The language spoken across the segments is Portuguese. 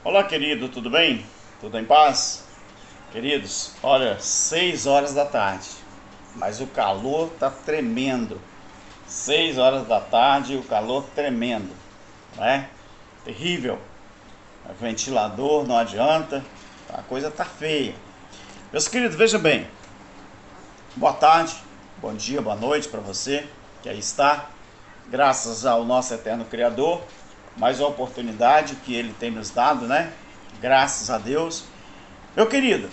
Olá, querido, tudo bem? Tudo em paz? Queridos, olha, 6 horas da tarde, mas o calor tá tremendo. 6 horas da tarde, o calor tremendo, não é? Terrível. Ventilador não adianta, a coisa tá feia. Meus queridos, veja bem. Boa tarde, bom dia, boa noite para você que aí está. Graças ao nosso eterno Criador, mais uma oportunidade que Ele tem nos dado, né? Graças a Deus. Meu querido,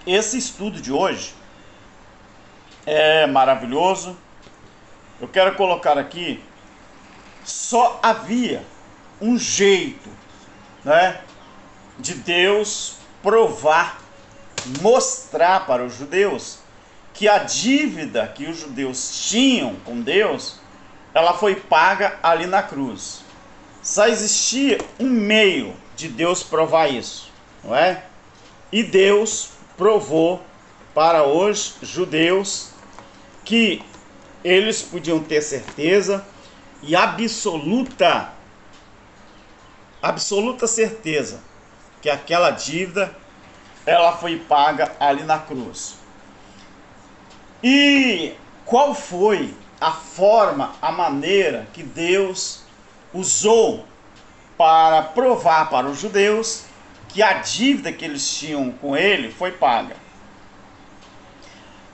esse estudo de hoje é maravilhoso. Eu quero colocar aqui, só havia um jeito, né, de Deus provar, mostrar para os judeus que a dívida que os judeus tinham com Deus, ela foi paga ali na cruz. Só existia um meio de Deus provar isso, não é? E Deus provou para os judeus que eles podiam ter certeza e absoluta certeza que aquela dívida ela foi paga ali na cruz. E qual foi a forma, a maneira que Deus usou para provar para os judeus que a dívida que eles tinham com ele foi paga?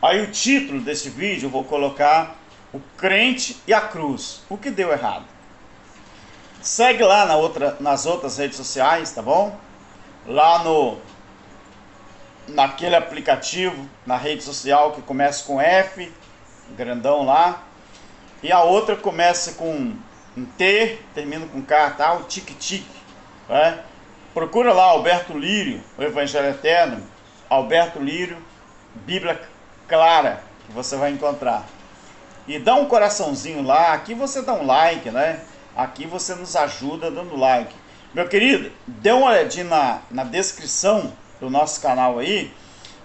Aí o título desse vídeo eu vou colocar: o crente e a cruz, o que deu errado. Segue lá nas outras redes sociais, tá bom? Lá naquele aplicativo, na rede social que começa com F, grandão lá, e a outra começa com um T, termina com K, tá? O tique-tique, né? Procura lá Alberto Lírio, o Evangelho Eterno, Alberto Lírio, Bíblia Clara, que você vai encontrar. E dá um coraçãozinho lá, aqui você dá um like, né? Aqui você nos ajuda dando like. Meu querido, dê uma olhadinha na descrição do nosso canal aí,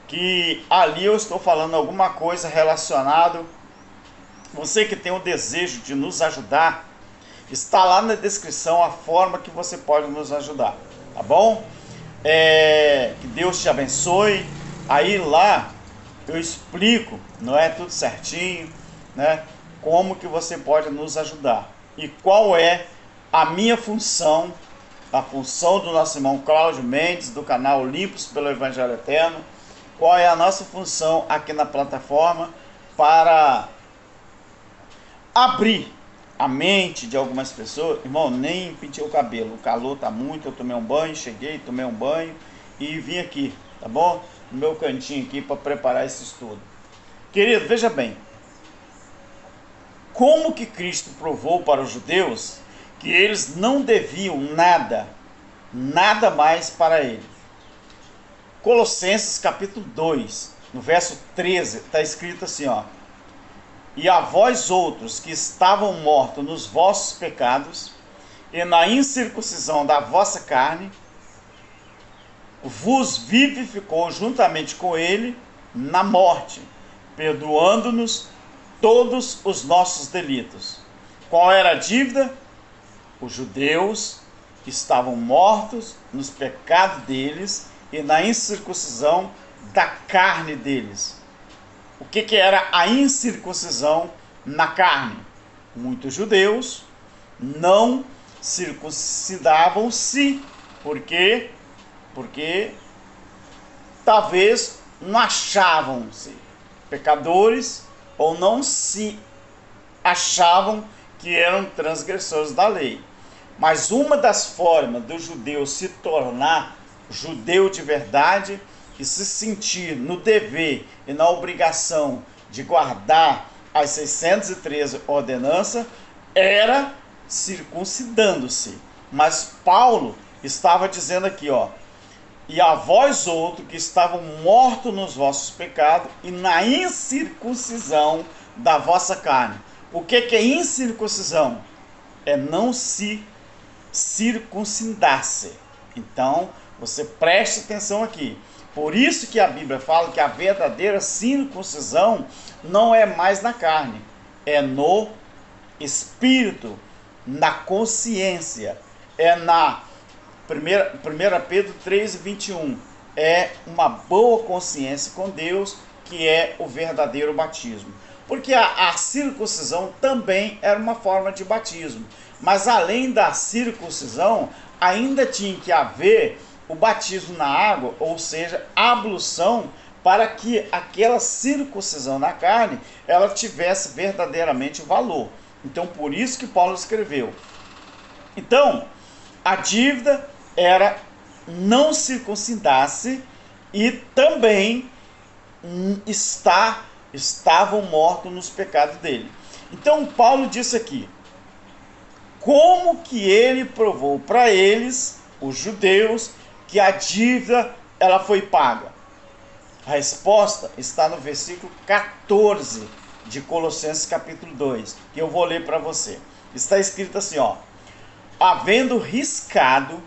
que ali eu estou falando alguma coisa relacionado. Você que tem o desejo de nos ajudar, está lá na descrição a forma que você pode nos ajudar, tá bom? Que Deus te abençoe. Aí lá eu explico, não é, tudo certinho, né? Como que você pode nos ajudar e qual é a minha função, a função do nosso irmão Cláudio Mendes, do canal Limpos pelo Evangelho Eterno. Qual é a nossa função aqui na plataforma para abrir a mente de algumas pessoas. Irmão, nem pintei o cabelo, o calor tá muito, eu tomei um banho, cheguei, tomei um banho e vim aqui, tá bom? No meu cantinho aqui para preparar esse estudo. Querido, veja bem, como que Cristo provou para os judeus que eles não deviam nada mais para ele. Colossenses capítulo 2, no verso 13, está escrito assim, ó: e a vós outros que estavam mortos nos vossos pecados e na incircuncisão da vossa carne, vos vivificou juntamente com ele na morte, perdoando-nos todos os nossos delitos. Qual era a dívida? Os judeus que estavam mortos nos pecados deles e na incircuncisão da carne deles. O que era a incircuncisão na carne? Muitos judeus não circuncidavam-se porque talvez não achavam-se pecadores ou não se achavam que eram transgressores da lei. Mas uma das formas do judeu se tornar judeu de verdade e se sentir no dever e na obrigação de guardar as 613 ordenanças era circuncidando-se. Mas Paulo estava dizendo aqui, ó: e a vós outros que estavam mortos nos vossos pecados e na incircuncisão da vossa carne. O que é incircuncisão? É não se circuncidar-se. Então, você preste atenção aqui. Por isso que a Bíblia fala que a verdadeira circuncisão não é mais na carne, é no espírito, na consciência, é na 1 Pedro 3:21, é uma boa consciência com Deus, que é o verdadeiro batismo. Porque a circuncisão também era uma forma de batismo, mas além da circuncisão, ainda tinha que haver o batismo na água, ou seja, a ablução, para que aquela circuncisão na carne, ela tivesse verdadeiramente valor. Então, por isso que Paulo escreveu. Então, a dívida era não circuncidar-se e também estavam mortos nos pecados dele. Então, Paulo disse aqui, como que ele provou para eles, os judeus, que a dívida ela foi paga? A resposta está no versículo 14 de Colossenses capítulo 2, que eu vou ler para você. Está escrito assim, ó: havendo riscado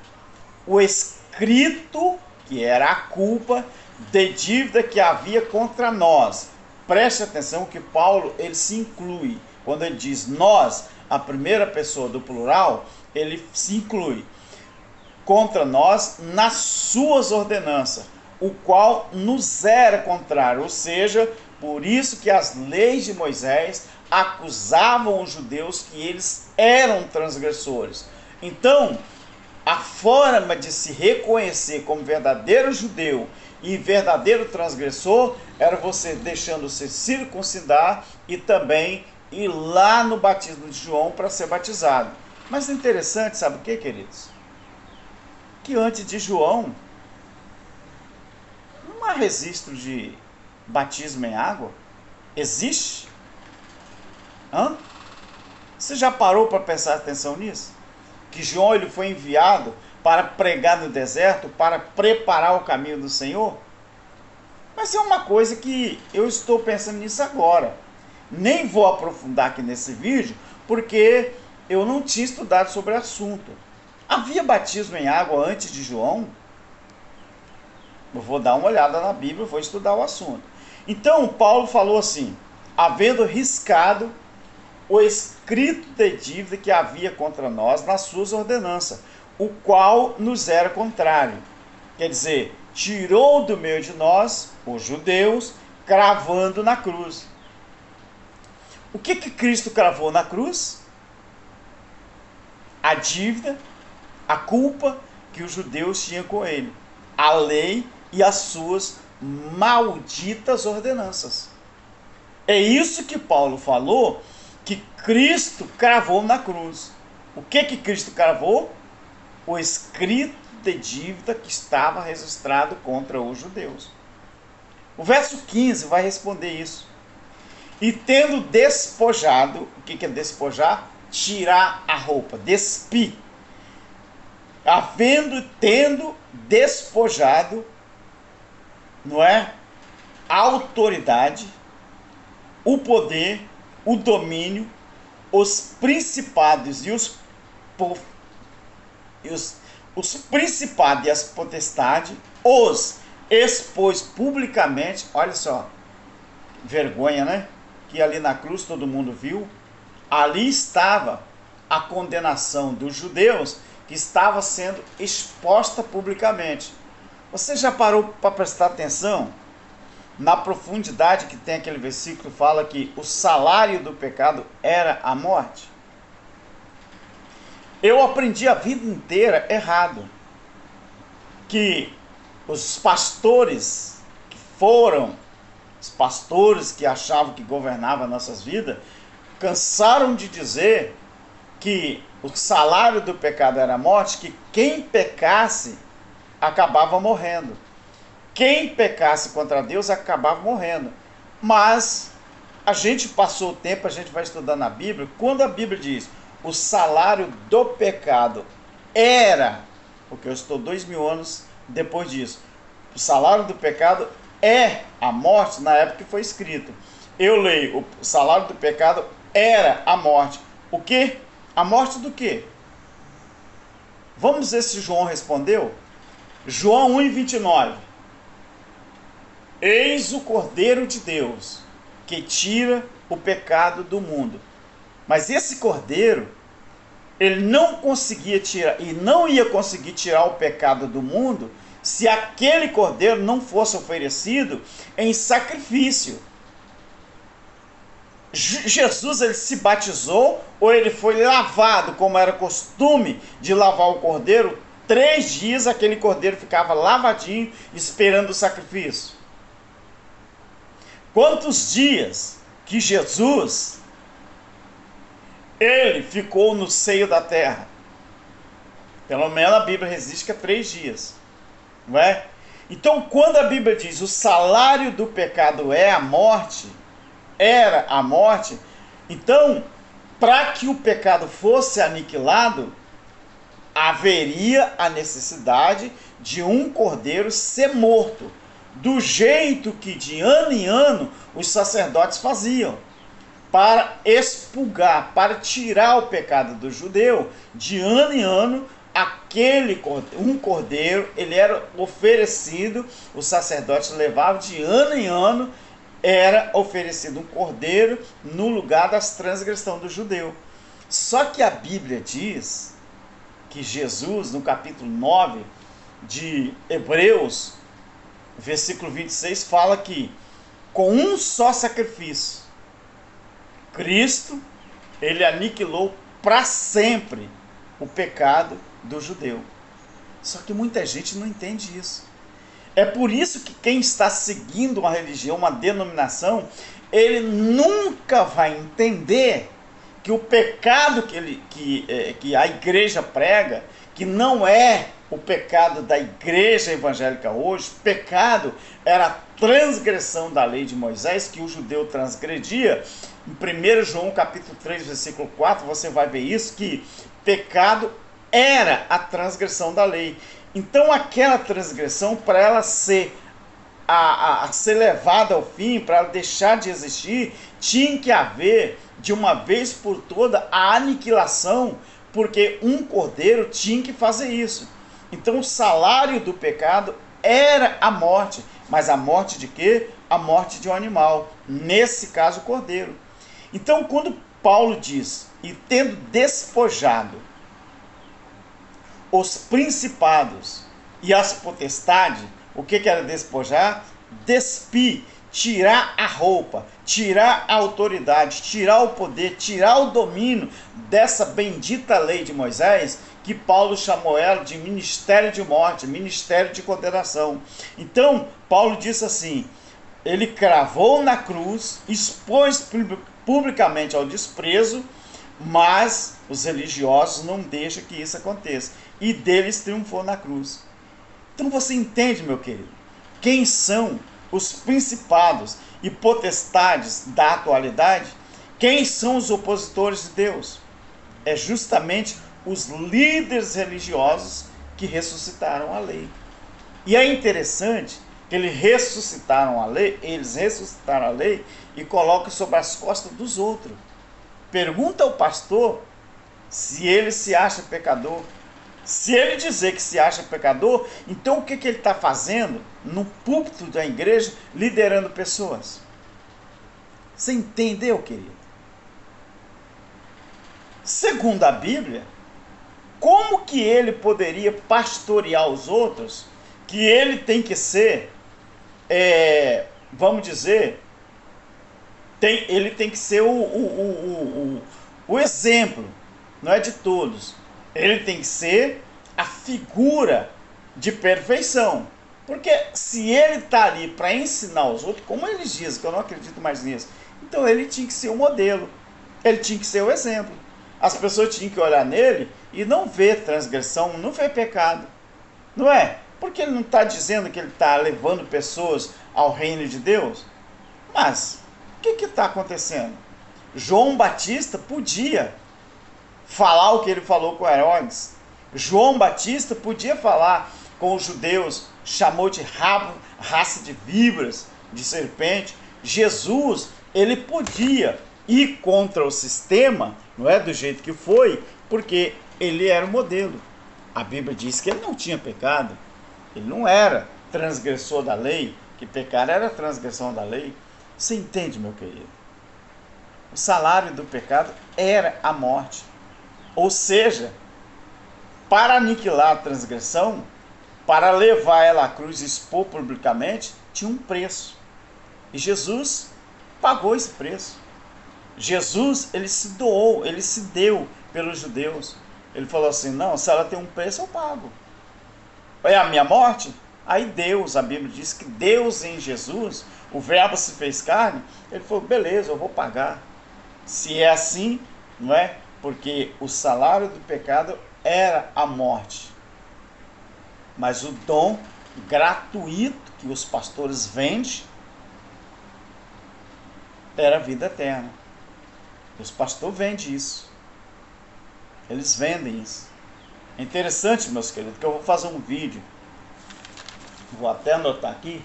o escrito, que era a culpa de dívida que havia contra nós. Preste atenção que Paulo, ele se inclui. Quando ele diz nós, a primeira pessoa do plural, ele se inclui contra nós nas suas ordenanças, o qual nos era contrário. Ou seja, por isso que as leis de Moisés acusavam os judeus que eles eram transgressores. Então, a forma de se reconhecer como verdadeiro judeu e verdadeiro transgressor era você deixando-se circuncidar e também ir lá no batismo de João para ser batizado. Mas é interessante, sabe o que, queridos? Que antes de João não há registro de batismo em água. Existe? Você já parou para prestar atenção nisso? Que João ele foi enviado para pregar no deserto, para preparar o caminho do Senhor? Mas é uma coisa que eu estou pensando nisso agora. Nem vou aprofundar aqui nesse vídeo, porque eu não tinha estudado sobre o assunto. Havia batismo em água antes de João? Eu vou dar uma olhada na Bíblia, vou estudar o assunto. Então, Paulo falou assim, havendo riscado o escrito de dívida que havia contra nós nas suas ordenanças, o qual nos era contrário. Quer dizer, tirou do meio de nós, os judeus, cravando na cruz. O que Cristo cravou na cruz? A dívida, a culpa que os judeus tinham com ele, a lei e as suas malditas ordenanças. É isso que Paulo falou, que Cristo cravou na cruz. O que Cristo cravou? O escrito de dívida que estava registrado contra os judeus. O verso 15 vai responder isso. E tendo despojado, o que é despojar? Tirar a roupa, despir. Tendo despojado, não é? A autoridade, o poder, o domínio, os principados e os principados e as potestades, os expôs publicamente. Olha só, vergonha, né? Que ali na cruz todo mundo viu. Ali estava a condenação dos judeus, que estava sendo exposta publicamente. Você já parou para prestar atenção na profundidade que tem aquele versículo que fala que o salário do pecado era a morte? Eu aprendi a vida inteira errado, que os pastores que foram, os pastores que achavam que governavam nossas vidas, cansaram de dizer que o salário do pecado era a morte, que quem pecasse acabava morrendo. Quem pecasse contra Deus acabava morrendo. Mas a gente passou o tempo, a gente vai estudando a Bíblia, quando a Bíblia diz o salário do pecado era, porque eu estou 2000 anos depois disso, o salário do pecado é a morte, na época que foi escrito. Eu leio, o salário do pecado era a morte. O quê? A morte do quê? Vamos ver se João respondeu. João 1:29. Eis o Cordeiro de Deus, que tira o pecado do mundo. Mas esse Cordeiro, ele não conseguia tirar, e não ia conseguir tirar o pecado do mundo, se aquele cordeiro não fosse oferecido em sacrifício. Jesus, ele se batizou, ou ele foi lavado, como era costume de lavar o cordeiro. 3 dias aquele cordeiro ficava lavadinho, esperando o sacrifício. Quantos dias que Jesus, ele ficou no seio da terra? Pelo menos a Bíblia resiste que é 3 dias, não é? Então, quando a Bíblia diz o salário do pecado é a morte, era a morte, então, para que o pecado fosse aniquilado, haveria a necessidade de um cordeiro ser morto, do jeito que de ano em ano os sacerdotes faziam, para expurgar, para tirar o pecado do judeu. De ano em ano, um cordeiro, ele era oferecido, os sacerdotes levavam de ano em ano, era oferecido um cordeiro no lugar das transgressões do judeu. Só que a Bíblia diz que Jesus, no capítulo 9 de Hebreus, versículo 26, fala que com um só sacrifício, Cristo, ele aniquilou para sempre o pecado do judeu. Só que muita gente não entende isso. É por isso que quem está seguindo uma religião, uma denominação, ele nunca vai entender que o pecado que a igreja prega, que não é o pecado da igreja evangélica hoje, pecado era a transgressão da lei de Moisés, que o judeu transgredia. Em 1 João capítulo 3, versículo 4, você vai ver isso, que pecado era a transgressão da lei. Então aquela transgressão, para ela ser ser levada ao fim, para ela deixar de existir, tinha que haver, de uma vez por toda, a aniquilação, porque um cordeiro tinha que fazer isso. Então o salário do pecado era a morte. Mas a morte de quê? A morte de um animal, nesse caso o cordeiro. Então quando Paulo diz, e tendo despojado os principados e as potestades, o que era despojar? Despir, tirar a roupa, tirar a autoridade, tirar o poder, tirar o domínio dessa bendita lei de Moisés, que Paulo chamou ela de ministério de morte, ministério de condenação. Então, Paulo disse assim, ele cravou na cruz, expôs publicamente ao desprezo, mas os religiosos não deixam que isso aconteça. E deles triunfou na cruz. Então você entende, meu querido, quem são os principados e potestades da atualidade? Quem são os opositores de Deus? É justamente os líderes religiosos que ressuscitaram a lei. E é interessante que eles ressuscitaram a lei e colocam sobre as costas dos outros. Pergunta ao pastor se ele se acha pecador. Se ele dizer que se acha pecador, então o que ele está fazendo no púlpito da igreja, liderando pessoas? Você entendeu, querido? Segundo a Bíblia, como que ele poderia pastorear os outros, que ele tem que ser, vamos dizer, ele tem que ser o exemplo, não é de todos. Ele tem que ser a figura de perfeição. Porque se ele está ali para ensinar os outros, como eles dizem, que eu não acredito mais nisso, então ele tinha que ser o modelo, ele tinha que ser o exemplo. As pessoas tinham que olhar nele e não ver transgressão, não ver pecado. Não é? Porque ele não está dizendo que ele está levando pessoas ao reino de Deus. Mas o que está acontecendo? João Batista podia falar o que ele falou com Herodes. João Batista podia falar com os judeus, chamou de raça de víboras, de serpente. Jesus, ele podia ir contra o sistema, não é do jeito que foi, porque ele era o modelo. A Bíblia diz que ele não tinha pecado, ele não era transgressor da lei, que pecar era transgressão da lei. Você entende, meu querido? O salário do pecado era a morte. Ou seja, para aniquilar a transgressão, para levar ela à cruz e expor publicamente, tinha um preço. E Jesus pagou esse preço. Jesus, ele se doou, ele se deu pelos judeus. Ele falou assim, não, se ela tem um preço, eu pago. É a minha morte? Aí Deus, a Bíblia diz que Deus em Jesus, o verbo se fez carne, ele falou, beleza, eu vou pagar. Se é assim, não é? Porque o salário do pecado era a morte. Mas o dom gratuito que os pastores vendem era a vida eterna. Os pastores vendem isso. Eles vendem isso. É interessante, meus queridos, que eu vou fazer um vídeo. Vou até anotar aqui,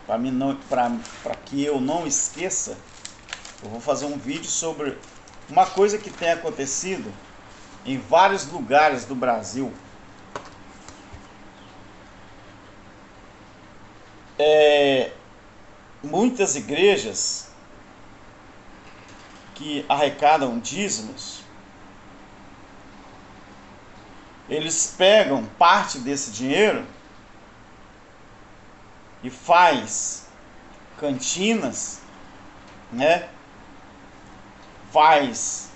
para que eu não esqueça. Eu vou fazer um vídeo sobre uma coisa que tem acontecido em vários lugares do Brasil. Muitas igrejas que arrecadam dízimos, eles pegam parte desse dinheiro e faz cantinas, né? Faz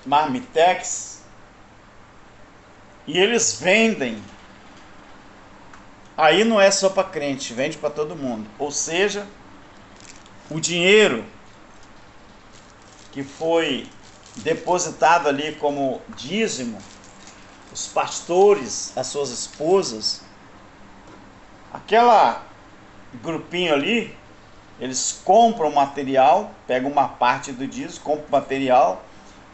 marmitex, e eles vendem. Aí não é só para crente, vende para todo mundo. Ou seja, o dinheiro que foi depositado ali como dízimo, os pastores, as suas esposas, aquela grupinho ali, eles compram material, pegam uma parte do dízimo, compram material,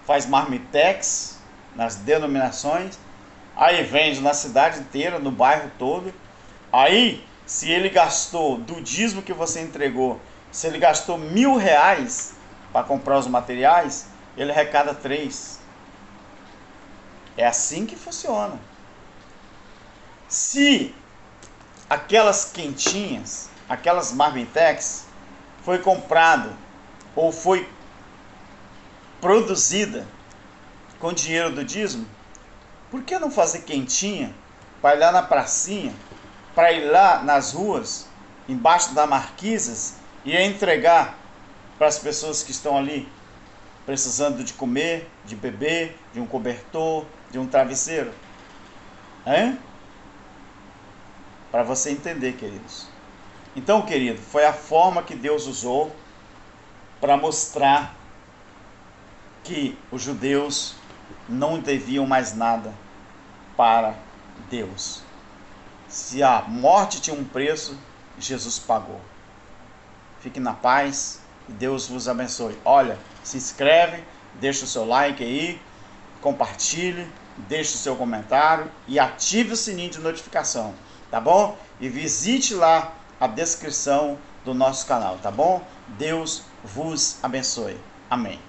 faz marmitex nas denominações, aí vende na cidade inteira, no bairro todo. Aí, se ele gastou do dízimo que você entregou, se ele gastou R$1.000 para comprar os materiais, ele arrecada 3. É assim que funciona. Se aquelas quentinhas, aquelas marmitex, foi comprado ou foi produzida com dinheiro do dízimo, por que não fazer quentinha para ir lá na pracinha, para ir lá nas ruas, embaixo das marquises, e entregar para as pessoas que estão ali precisando de comer, de beber, de um cobertor, de um travesseiro? Hein? Para você entender, queridos. Então, querido, foi a forma que Deus usou para mostrar que os judeus não deviam mais nada para Deus. Se a morte tinha um preço, Jesus pagou. Fique na paz e Deus vos abençoe. Olha, se inscreve, deixa o seu like aí, compartilhe, deixe o seu comentário e ative o sininho de notificação, tá bom? E visite lá a descrição do nosso canal, tá bom? Deus vos abençoe. Amém.